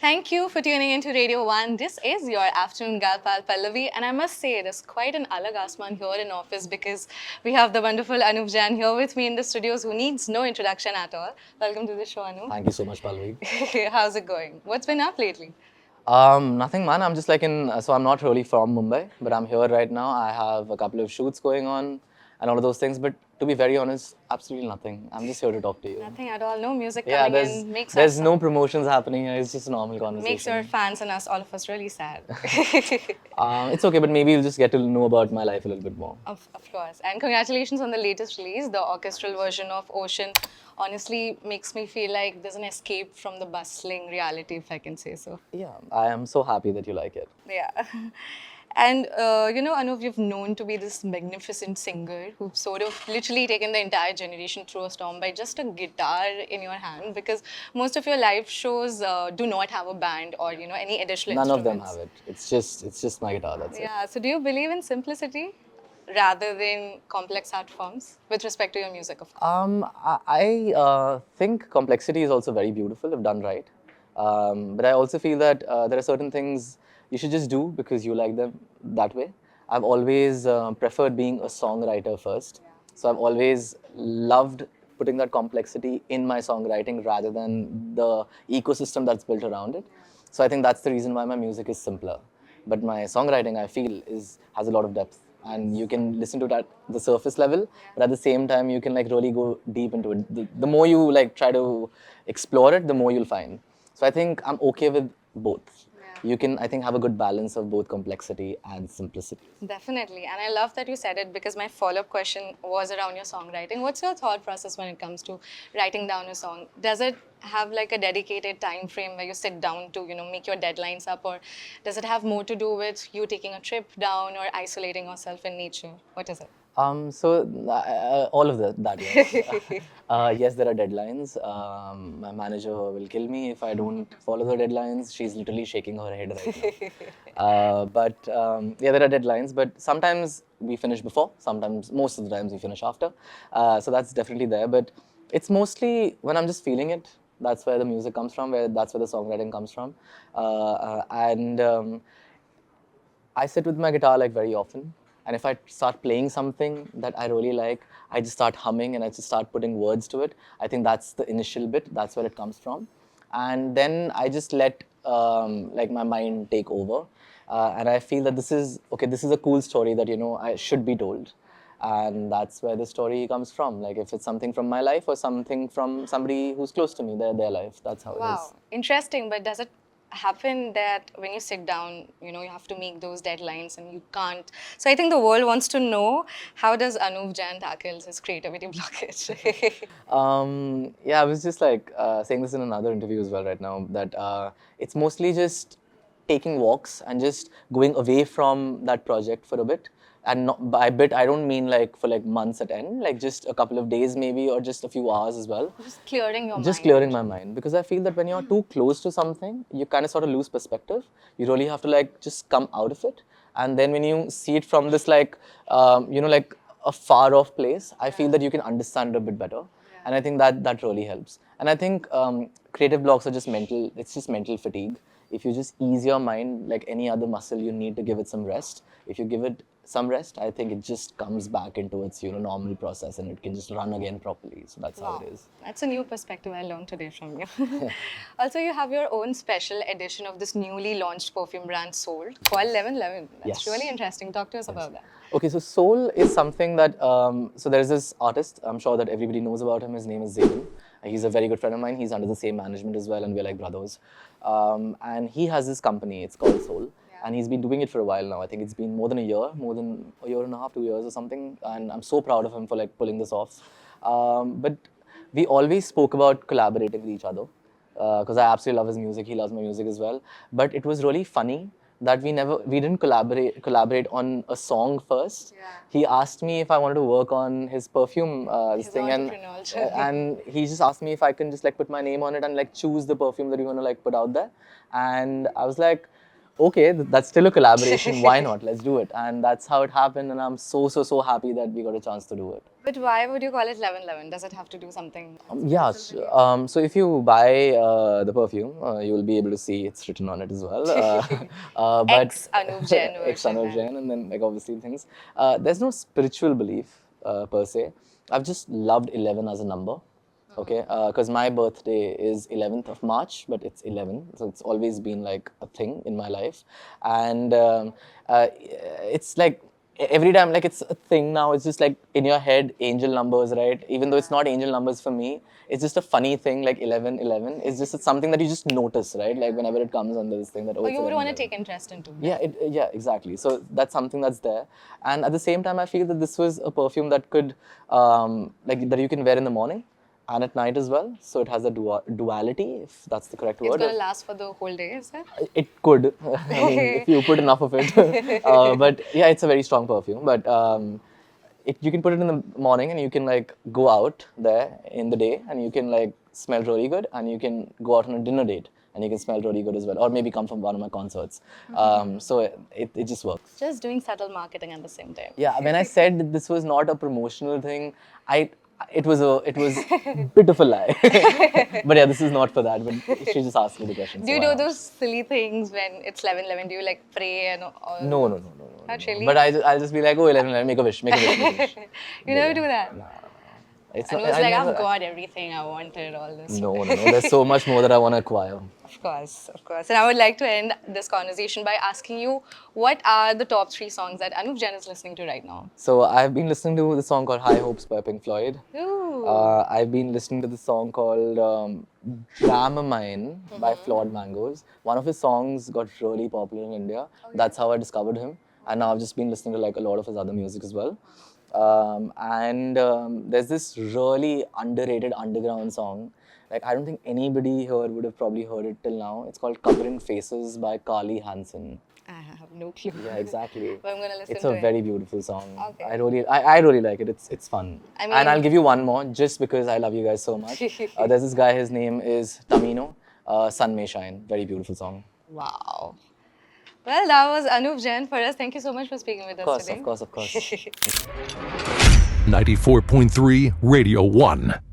Thank you for tuning into Radio 1. This is your afternoon gal pal Pallavi, and I must say it is quite an alag asman here in office because we have the wonderful Anuv Jain here with me in the studios who needs no introduction at all. Welcome to the show, Anuv. Thank you so much, Pallavi. How's it going? What's been up lately? Nothing, man. I'm just like so I'm not really from Mumbai, but I'm here right now. I have a couple of shoots going on and all of those things. But to be very honest, absolutely nothing. I'm just here to talk to you. Nothing at all. No music Yeah, coming in. Makes there's us no promotions happening here. It's just a normal conversation. makes your fans and us, all of us, really sad. It's okay, but maybe you'll just get to know about my life a little bit more. Of course. And congratulations on the latest release, the orchestral version of Ocean. Honestly, makes me feel like there's an escape from the bustling reality, if I can say so. Yeah, I am so happy that you like it. Yeah. And Anuv, you've known to be this magnificent singer who've sort of literally taken the entire generation through a storm by just a guitar in your hand because most of your live shows do not have a band or, any additional None of instruments. them have it. It's just my guitar. That's it. Yeah, so do you believe in simplicity rather than complex art forms with respect to your music, of course? I think complexity is also very beautiful if done right. But I also feel that there are certain things you should just do because you like them that way. I've always preferred being a songwriter first. So I've always loved putting that complexity in my songwriting rather than the ecosystem that's built around it. So I think that's the reason why my music is simpler. But my songwriting, I feel, has a lot of depth, and you can listen to it at the surface level, but at the same time, you can like really go deep into it. The more you like try to explore it, the more you'll find. So I think I'm okay with both. You can, I think, have a good balance of both complexity and simplicity. Definitely. And I love that you said it because my follow up question was around your songwriting. What's your thought process when it comes to writing down a song? Does it have like a dedicated time frame where you sit down to, make your deadlines up? Or does it have more to do with you taking a trip down or isolating yourself in nature? What is it? All of that, yes. Yes, there are deadlines. My manager will kill me if I don't follow the deadlines. She's literally shaking her head right now. Yeah, there are deadlines, but sometimes we finish before, sometimes, most of the times we finish after. So that's definitely there, but it's mostly when I'm just feeling it. That's where the music comes from, that's where the songwriting comes from. And I sit with my guitar like very often, and if I start playing something that I really like, I just start humming and I just start putting words to it. I think that's the initial bit. That's where it comes from, and then I just let like my mind take over, and I feel that this is okay. This is a cool story that I should be told, and that's where the story comes from. Like if it's something from my life or something from somebody who's close to me, their life. That's how it is. Wow, interesting. But does it happen that when you sit down, you have to make those deadlines and you can't? So I think the world wants to know, how does Anuv Jain tackles his creativity blockage? Yeah, I was just like saying this in another interview as well right now that it's mostly just taking walks and just going away from that project for a bit. And not, by bit, I don't mean like for like months at end, like just a couple of days maybe or just a few hours as well. Just clearing your mind. Just clearing my mind, because I feel that when you're too close to something, you kind of sort of lose perspective. You really have to like just come out of it, and then when you see it from this like like a far off place, I feel that you can understand it a bit better, and I think that really helps. And I think creative blocks are just mental. It's just mental fatigue. If you just ease your mind like any other muscle, you need to give it some rest. If you give it some rest, I think it just comes back into its normal process and it can just run again properly. So that's how it is. That's a new perspective I learned today from you. Also, you have your own special edition of this newly launched perfume brand Soul called 1111. That's Yes. really interesting. Talk to us about that. Okay, so soul is something that, so there's this artist, I'm sure that everybody knows about him. His name is Zayn. He's a very good friend of mine. He's under the same management as well, and we're like brothers. And he has this company, it's called Soul. And he's been doing it for a while now. I think it's been more than a year, more than a year and a half, 2 years or something. And I'm so proud of him for like pulling this off. But we always spoke about collaborating with each other because I absolutely love his music. He loves my music as well. But it was really funny that we didn't collaborate on a song first. He asked me if I wanted to work on his perfume this thing, and he just asked me if I can just like put my name on it and like choose the perfume that we want to like put out there. And I was like, okay, that's still a collaboration. Why not? Let's do it. And that's how it happened. And I'm so happy that we got a chance to do it. But why would you call it 1111? Does it have to do something? Yes. So if you buy the perfume, you will be able to see it's written on it as well. But Ex Anuv Jain ex version. Anuv Jain, and then like obviously things. There's no spiritual belief per se. I've just loved 11 as a number. Okay, because my birthday is 11th of March, but it's 11, so it's always been like a thing in my life, and it's like every time like it's a thing now. It's just like in your head, angel numbers, right? Even though it's not angel numbers for me, it's just a funny thing. Like 11, 11 is just something that you just notice, right? Like whenever it comes under this thing that Or it's you would 11, want to 11. take interest into. Yeah, yeah, exactly. So that's something that's there, and at the same time, I feel that this was a perfume that could, like that you can wear in the morning and at night as well. So it has a duality, if that's the correct It's word. going to last for the whole day, is it? It could. I mean, if you put enough of it. But yeah, it's a very strong perfume. But you can put it in the morning and you can like go out there in the day and you can like smell really good, and you can go out on a dinner date and you can smell really good as well, or maybe come from one of my concerts. So it just works. Just doing subtle marketing at the same time. Yeah, when I said that this was not a promotional thing, it was a bit of a lie. But yeah, this is not for that. But she just asked me the question. Do so you I do answered. those silly things when it's 11:11? Do you like pray and all? No. Not really? But I'll just be like, oh, 11, 11, make a wish, make a wish, make a wish. You never do that? No. It's And not, it was I like, never, I've got everything I wanted, all this. No. There's so much more that I want to acquire. Of course, of course. And I would like to end this conversation by asking you, what are the top 3 songs that Anuv Jain is listening to right now? So I've been listening to the song called High Hopes by Pink Floyd. Ooh. I've been listening to the song called Dramamine by Flawed Mangoes. One of his songs got really popular in India. That's how I discovered him. And now I've just been listening to like a lot of his other music as well. There's this really underrated underground song. Like I don't think anybody here would have probably heard it till now. It's called Covering Faces by Carly Hansen. I have no clue. Yeah, exactly. But I'm going to listen It's to a it. very beautiful song. Okay. I really like it. It's fun. I And I'll mean- give you one more just because I love you guys so much. There's this guy, his name is Tamino. Sun May Shine. Very beautiful song. Wow. Well, that was Anuv Jain for us. Thank you so much for speaking with us today. Of course. 94.3 Radio 1.